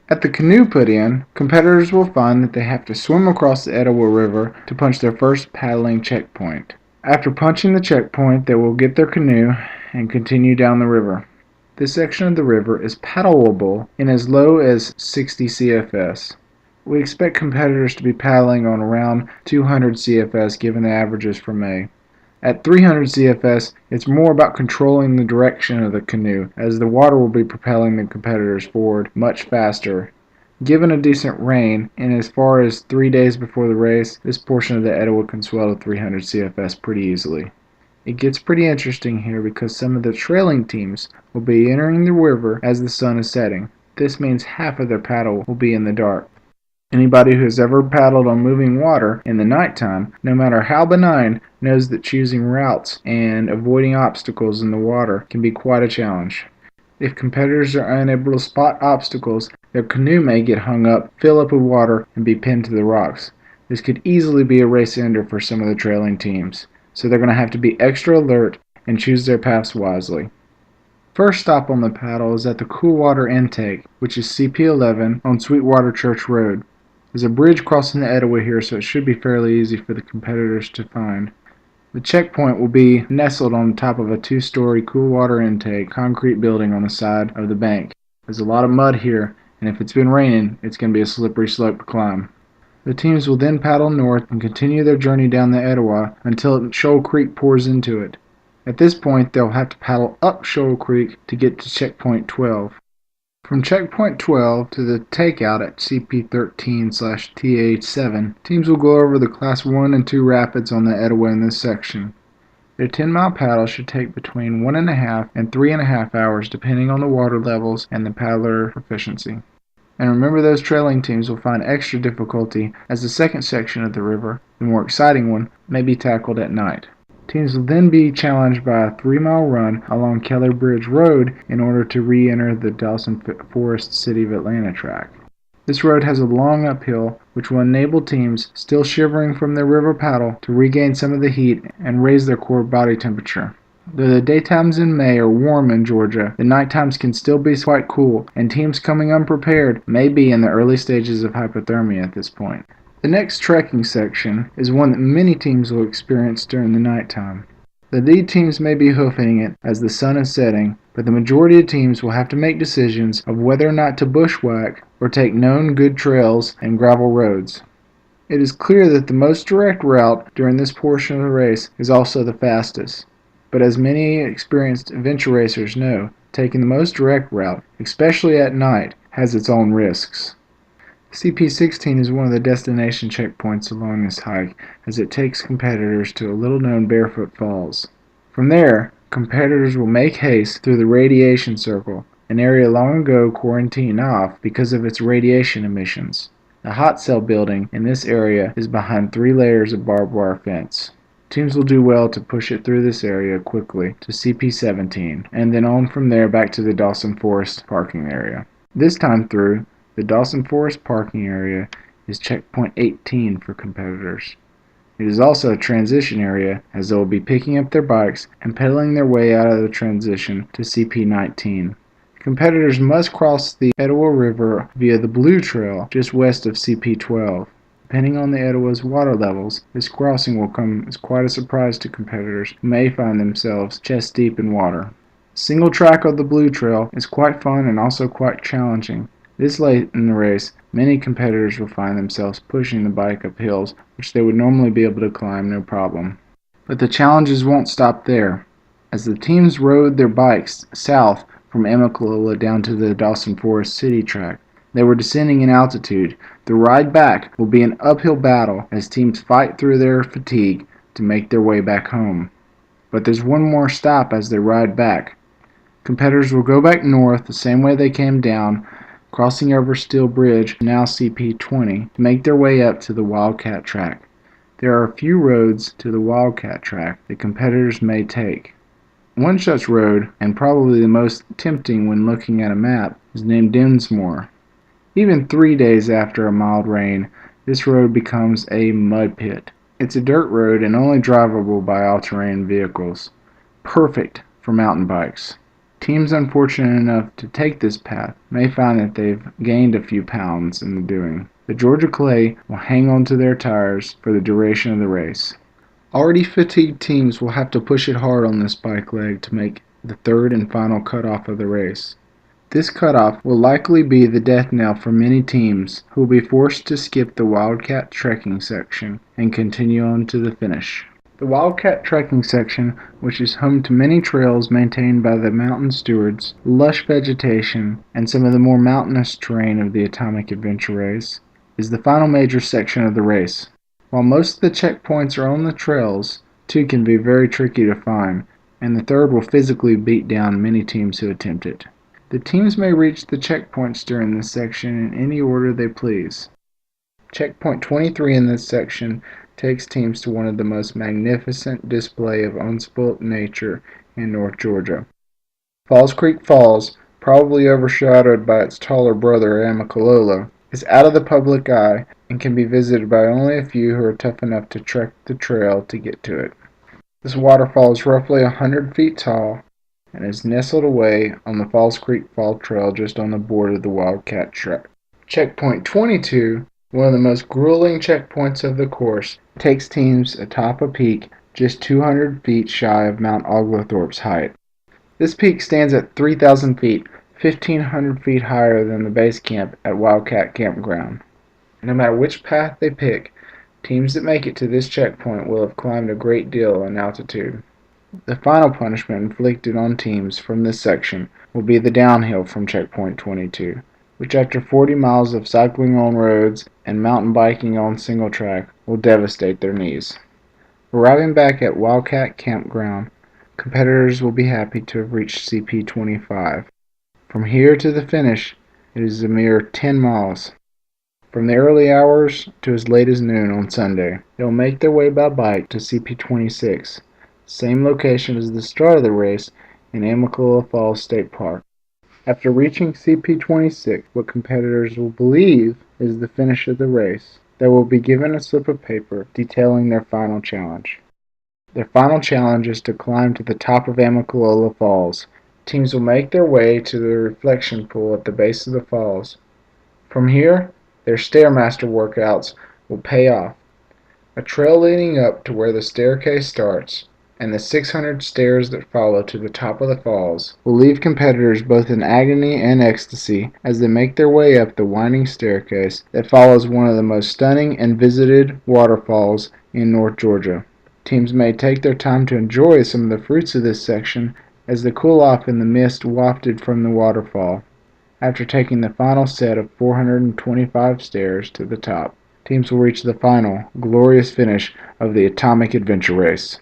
At the canoe put-in, competitors will find that they have to swim across the Etowah River to punch their first paddling checkpoint. After punching the checkpoint, they will get their canoe and continue down the river. This section of the river is paddleable in as low as 60 CFS. We expect competitors to be paddling on around 200 CFS given the averages for May. At 300 CFS, it's more about controlling the direction of the canoe, as the water will be propelling the competitors forward much faster. Given a decent rain, and as far as 3 days before the race, this portion of the Etowah can swell to 300 CFS pretty easily. It gets pretty interesting here because some of the trailing teams will be entering the river as the sun is setting. This means half of their paddle will be in the dark. Anybody who has ever paddled on moving water in the nighttime, no matter how benign, knows that choosing routes and avoiding obstacles in the water can be quite a challenge. If competitors are unable to spot obstacles, their canoe may get hung up, fill up with water, and be pinned to the rocks. This could easily be a race ender for some of the trailing teams, so they're going to have to be extra alert and choose their paths wisely. First stop on the paddle is at the Cool Water Intake, which is CP11 on Sweetwater Church Road. There's a bridge crossing the Etowah here, so it should be fairly easy for the competitors to find. The checkpoint will be nestled on top of a 2-story cool water intake concrete building on the side of the bank. There's a lot of mud here, and if it's been raining, it's going to be a slippery slope to climb. The teams will then paddle north and continue their journey down the Etowah until Shoal Creek pours into it. At this point, they'll have to paddle up Shoal Creek to get to checkpoint 12. From checkpoint 12 to the takeout at CP13/TA7, teams will go over the Class 1 and 2 rapids on the Etowah in this section. Their 10-mile paddle should take between 1.5 and 3.5 hours depending on the water levels and the paddler proficiency. And remember, those trailing teams will find extra difficulty as the second section of the river, the more exciting one, may be tackled at night. Teams will then be challenged by a 3-mile run along Keller Bridge Road in order to re-enter the Dawson Forest City of Atlanta track. This road has a long uphill, which will enable teams still shivering from their river paddle to regain some of the heat and raise their core body temperature. Though the daytimes in May are warm in Georgia, the nighttimes can still be quite cool, and teams coming unprepared may be in the early stages of hypothermia at this point. The next trekking section is one that many teams will experience during the nighttime. The lead teams may be hoofing it as the sun is setting, but the majority of teams will have to make decisions of whether or not to bushwhack or take known good trails and gravel roads. It is clear that the most direct route during this portion of the race is also the fastest, but as many experienced adventure racers know, taking the most direct route, especially at night, has its own risks. CP16 is one of the destination checkpoints along this hike, as it takes competitors to a little-known Barefoot Falls. From there, competitors will make haste through the Radiation Circle, an area long ago quarantined off because of its radiation emissions. The hot cell building in this area is behind 3 layers of barbed wire fence. Teams will do well to push it through this area quickly to CP17, and then on from there back to the Dawson Forest parking area. This time through, the Dawson Forest parking area is checkpoint 18 for competitors. It is also a transition area, as they will be picking up their bikes and pedaling their way out of the transition to CP19. Competitors must cross the Etowah River via the Blue Trail just west of CP12. Depending on the Etowah's water levels, this crossing will come as quite a surprise to competitors who may find themselves chest deep in water. Single track of the Blue Trail is quite fun and also quite challenging. This late in the race, many competitors will find themselves pushing the bike up hills which they would normally be able to climb no problem. But the challenges won't stop there. As the teams rode their bikes south from Emeklola down to the Dawson Forest City track, they were descending in altitude. The ride back will be an uphill battle as teams fight through their fatigue to make their way back home. But there's one more stop as they ride back. Competitors will go back north the same way they came down, crossing over Steel Bridge, now CP20, to make their way up to the Wildcat track. There are a few roads to the Wildcat track that competitors may take. One such road, and probably the most tempting when looking at a map, is named Dinsmore. Even 3 days after a mild rain, this road becomes a mud pit. It's a dirt road and only drivable by all-terrain vehicles. Perfect for mountain bikes. Teams unfortunate enough to take this path may find that they've gained a few pounds in the doing. The Georgia Clay will hang on to their tires for the duration of the race. Already fatigued teams will have to push it hard on this bike leg to make the third and final cutoff of the race. This cutoff will likely be the death knell for many teams who will be forced to skip the Wildcat trekking section and continue on to the finish. The Wildcat trekking section, which is home to many trails maintained by the mountain stewards, lush vegetation, and some of the more mountainous terrain of the Atomic Adventure race, is the final major section of the race. While most of the checkpoints are on the trails, two can be very tricky to find, and the third will physically beat down many teams who attempt it. The teams may reach the checkpoints during this section in any order they please. Checkpoint 23 in this section takes teams to one of the most magnificent display of unspoilt nature in North Georgia. Falls Creek Falls, probably overshadowed by its taller brother Amicalola, is out of the public eye and can be visited by only a few who are tough enough to trek the trail to get to it. This waterfall is roughly 100 feet tall and is nestled away on the Falls Creek Fall Trail just on the border of the Wildcat Trek. Checkpoint 22, one of the most grueling checkpoints of the course, takes teams atop a peak just 200 feet shy of Mount Oglethorpe's height. This peak stands at 3,000 feet, 1,500 feet higher than the base camp at Wildcat Campground. No matter which path they pick, teams that make it to this checkpoint will have climbed a great deal in altitude. The final punishment inflicted on teams from this section will be the downhill from checkpoint 22, which after 40 miles of cycling on roads and mountain biking on single track will devastate their knees. Arriving back at Wildcat Campground, competitors will be happy to have reached CP25. From here to the finish, it is a mere 10 miles. From the early hours to as late as noon on Sunday, they will make their way by bike to CP26, same location as the start of the race in Amicalola Falls State Park. After reaching CP26, what competitors will believe is the finish of the race, they will be given a slip of paper detailing their final challenge. Their final challenge is to climb to the top of Amicalola Falls. Teams will make their way to the reflection pool at the base of the falls. From here, their Stairmaster workouts will pay off. A trail leading up to where the staircase starts, and the 600 stairs that follow to the top of the falls, will leave competitors both in agony and ecstasy as they make their way up the winding staircase that follows one of the most stunning and visited waterfalls in North Georgia. Teams may take their time to enjoy some of the fruits of this section as they cool off in the mist wafted from the waterfall. After taking the final set of 425 stairs to the top, teams will reach the final, glorious finish of the Atomic Adventure Race.